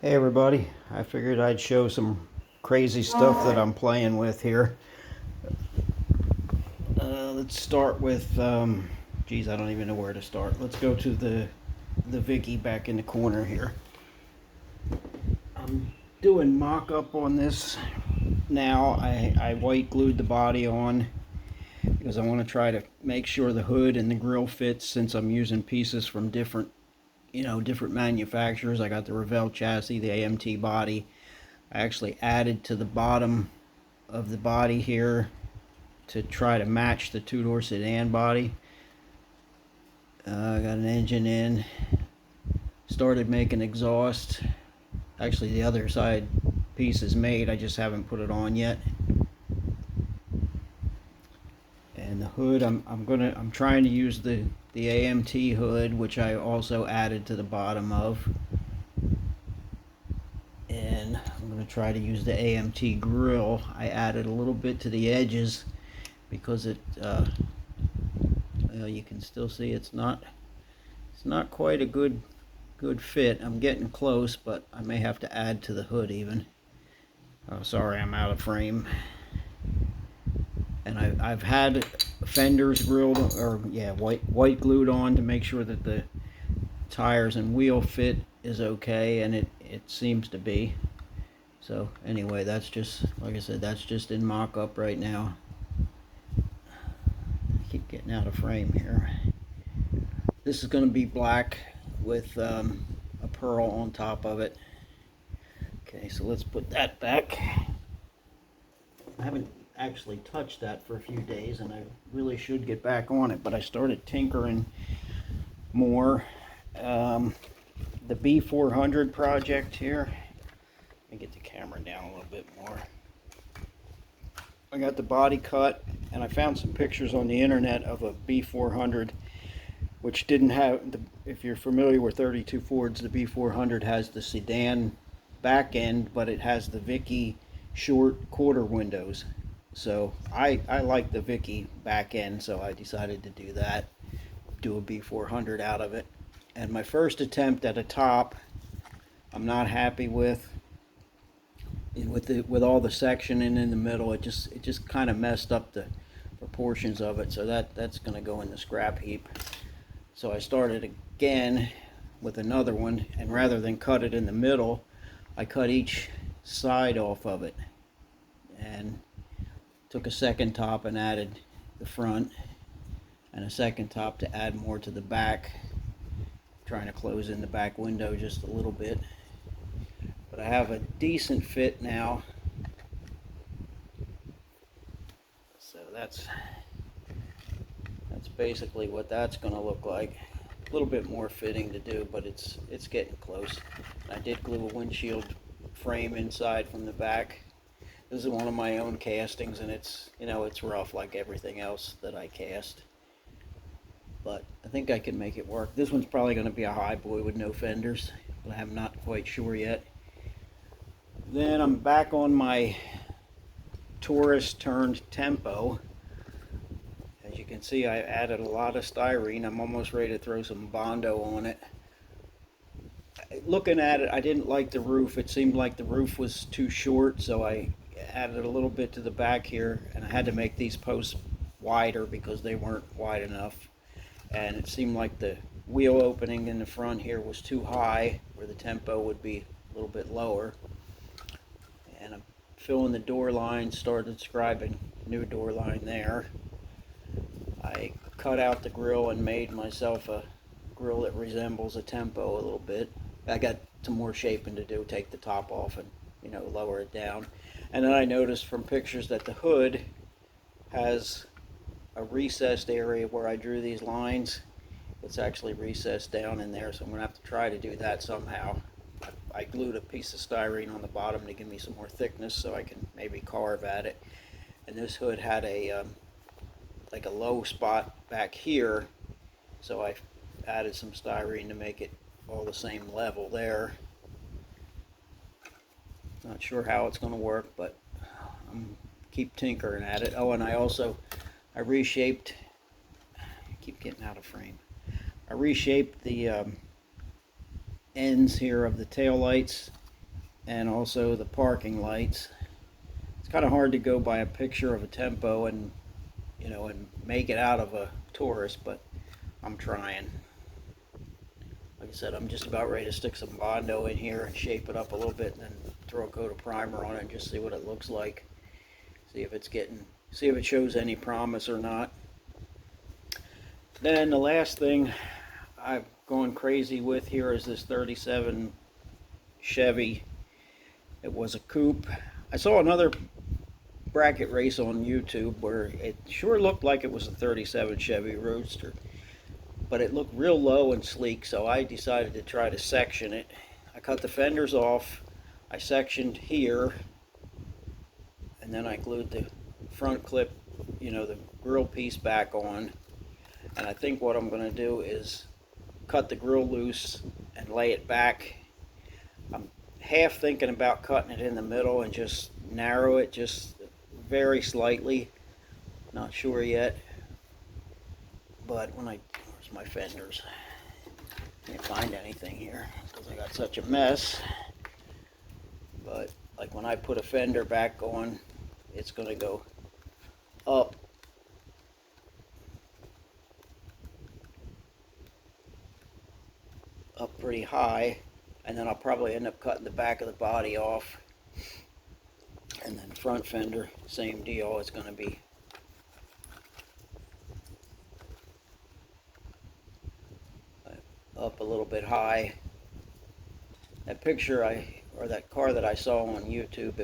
Hey everybody, I figured I'd show some crazy stuff that I'm playing with here. Let's start with, geez, I don't even know where to start. Let's go to the Vicky back in the corner here. I'm doing mock-up on this now. I white glued the body on because I want to try to make sure the hood and the grill fits since I'm using pieces from different manufacturers. I got the Revell chassis, the AMT body. I actually added to the bottom of the body here to try to match the two-door sedan body. I got an engine in, started making exhaust. Actually, the other side piece is made, I just haven't put it on yet. And the hood, I'm trying to use the AMT hood, which I also added to the bottom of. And I'm going to try to use the AMT grill. I added a little bit to the edges because you can still see it's not quite a good fit. I'm getting close, but I may have to add to the hood even. Oh, sorry, I'm out of frame. And I've had fenders grilled, or yeah, white glued on to make sure that the tires and wheel fit is okay, and it seems to be. So anyway, that's just, like I said, that's just in mock-up right now. I keep getting out of frame here. This is going to be black with a pearl on top of it. Okay, so let's put that back. I haven't actually touched that for a few days, and I really should get back on it, but I started tinkering more. The B400 project here. Let me get the camera down a little bit more. I got the body cut, and I found some pictures on the internet of a B400 which didn't have, if you're familiar with 32 Fords, the B400 has the sedan back end, but it has the Vicky short quarter windows. So I like the Vicky back end, so I decided to do that, do a B400 out of it. And my first attempt at a top, I'm not happy with all the sectioning in the middle. It just kind of messed up the proportions of it, so that's going to go in the scrap heap. So I started again with another one, and rather than cut it in the middle, I cut each side off of it and took a second top and added the front, and a second top to add more to the back, trying to close in the back window just a little bit. But I have a decent fit now, so that's basically what that's going to look like. A little bit more fitting to do, but it's getting close. I did glue a windshield frame inside from the back. This is one of my own castings, and it's rough like everything else that I cast, but I think I can make it work. This one's probably going to be a high boy with no fenders, but I'm not quite sure yet. Then I'm back on my Taurus turned Tempo. As you can see, I added a lot of styrene. I'm almost ready to throw some Bondo on it. Looking at it, I didn't like the roof. It seemed like the roof was too short, so I added a little bit to the back here, and I had to make these posts wider because they weren't wide enough. And it seemed like the wheel opening in the front here was too high, where the Tempo would be a little bit lower. And I'm filling the door line, started scribing new door line there. I cut out the grill and made myself a grill that resembles a Tempo a little bit. I got some more shaping to do, take the top off and lower it down. And then I noticed from pictures that the hood has a recessed area where I drew these lines. It's actually recessed down in there, so I'm going to have to try to do that somehow. I glued a piece of styrene on the bottom to give me some more thickness so I can maybe carve at it. And this hood had a like a low spot back here, so I added some styrene to make it all the same level there. Not sure how it's going to work, but I'm keep tinkering at it. Oh, and I reshaped, I keep getting out of frame. I reshaped the ends here of the tail lights and also the parking lights. It's kind of hard to go by a picture of a tempo and and make it out of a tourist, but I'm trying. Like I said, I'm just about ready to stick some Bondo in here and shape it up a little bit, and then throw a coat of primer on it and just see what it looks like. See if it shows any promise or not. Then the last thing I've gone crazy with here is this 37 Chevy. It was a coupe. I saw another bracket race on YouTube where it sure looked like it was a 37 Chevy Roadster, but it looked real low and sleek, so I decided to try to section it. I cut the fenders off, I sectioned here, and then I glued the front clip, the grill piece back on. And I think what I'm going to do is cut the grill loose and lay it back. I'm half thinking about cutting it in the middle and just narrow it just very slightly. Not sure yet. But where's my fenders? Can't find anything here because I got such a mess. But like when I put a fender back on, it's going to go up pretty high, and then I'll probably end up cutting the back of the body off, and then front fender, same deal. It's going to be up a little bit high. That picture or that car that I saw on YouTube,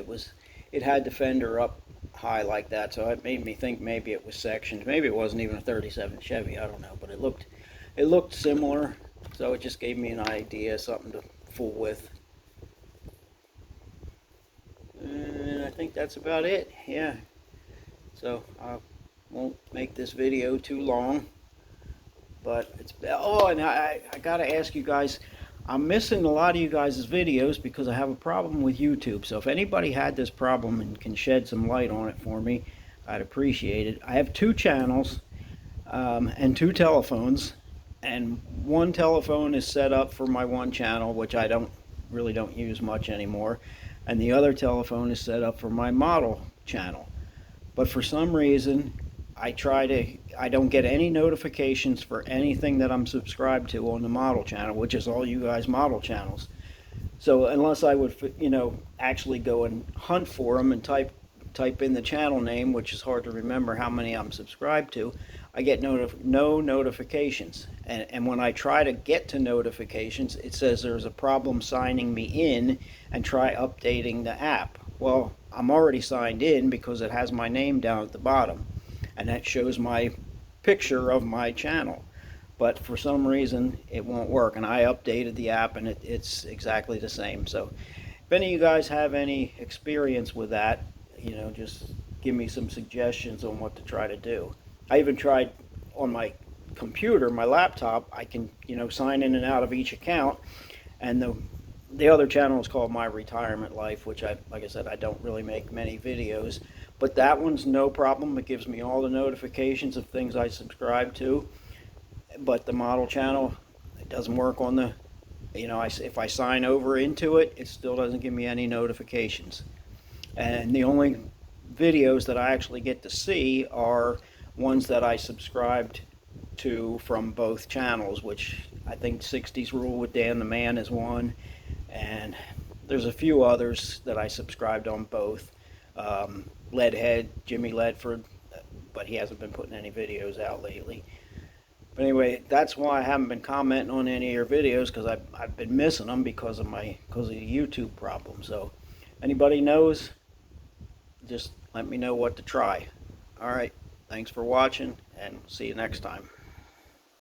it had the fender up high like that, so it made me think maybe it was sectioned. Maybe it wasn't even a 37 Chevy, I don't know, but it looked similar, so it just gave me an idea, something to fool with. And I think that's about it. Yeah, so I won't make this video too long, but and I gotta ask you guys, I'm missing a lot of you guys' videos because I have a problem with YouTube. So if anybody had this problem and can shed some light on it for me, I'd appreciate it. I have 2 channels and 2 telephones, and one telephone is set up for my one channel, which I really don't use much anymore, and the other telephone is set up for my model channel. But for some reason, I don't get any notifications for anything that I'm subscribed to on the model channel, which is all you guys model channels. So unless I would, actually go and hunt for them and type in the channel name, which is hard to remember how many I'm subscribed to, I get no notifications. And when I try to get to notifications, it says there's a problem signing me in and try updating the app. Well, I'm already signed in because it has my name down at the bottom, and that shows my picture of my channel. But for some reason it won't work, and I updated the app and it's exactly the same. So if any of you guys have any experience with that, just give me some suggestions on what to try to do. I even tried on my computer, my laptop, I can sign in and out of each account, and the other channel is called My Retirement Life, which like I said, I don't really make many videos, but that one's no problem. It gives me all the notifications of things I subscribe to. But the model channel, it doesn't work on the, if I sign over into it, it still doesn't give me any notifications. And the only videos that I actually get to see are ones that I subscribed to from both channels, which I think 60s Rule with Dan the Man is one, and there's a few others that I subscribed on both. Leadhead, Jimmy Ledford, but he hasn't been putting any videos out lately. But anyway, that's why I haven't been commenting on any of your videos, because I've been missing them because of the YouTube problem. So anybody knows, just let me know what to try. All right, thanks for watching, and see you next time.